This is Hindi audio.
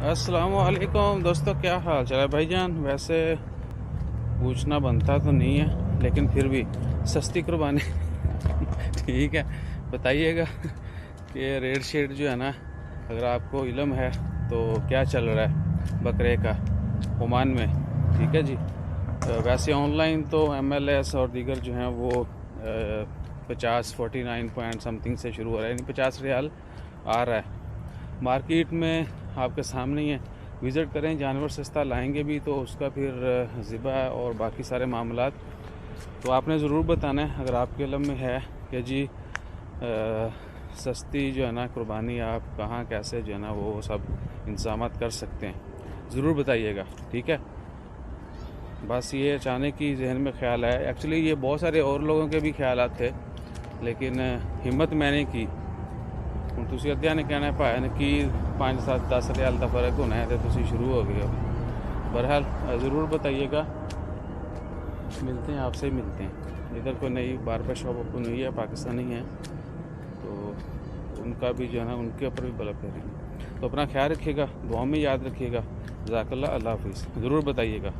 अस्सलामुअलैकुम दोस्तों, क्या हाल चाल है भाईजान। वैसे पूछना बनता तो नहीं है, लेकिन फिर भी सस्ती कुर्बानी ठीक है, बताइएगा कि रेट शेट जो है ना, अगर आपको इल्म है तो क्या चल रहा है बकरे का ओमान में। ठीक है जी। वैसे ऑनलाइन तो MLS और दीगर जो हैं वो 49 पॉइंट समथिंग से शुरू हो रहा है, यानी 50 रियाल आ रहा है। मार्केट में आपके सामने ही है, विज़िट करें। जानवर सस्ता लाएंगे भी तो उसका फिर ज़िबा और बाकी सारे मामलात तो आपने ज़रूर बताना है, अगर आपके इल्म में है कि जी सस्ती जो है ना कुर्बानी आप कहाँ कैसे जो है ना वो सब इंतज़ाम कर सकते हैं, ज़रूर बताइएगा। ठीक है, बस ये अचानक ही जहन में ख्याल आया। एक्चुअली ये बहुत सारे और लोगों के भी ख्यालात थे, लेकिन हिम्मत मैंने की। ਹੁਣ ਤੁਸੀਂ ਅੱਧਿਆਂ ने कहना है भाई ने कि 5-7-10 रियाल का फ़र्क होना है तो शुरू हो गया। बहरहाल ज़रूर बताइएगा, मिलते हैं, आपसे ही मिलते हैं। इधर कोई नई बारबर शॉप ओपन हुई है, पाकिस्तानी है, तो उनका भी जो है ना उनके ऊपर भी बला फेरेंगे। तो अपना ख्याल रखिएगा, दुआ में याद रखिएगा। जज़ाकल्लाह, अल्लाह हाफिज़। ज़रूर बताइएगा।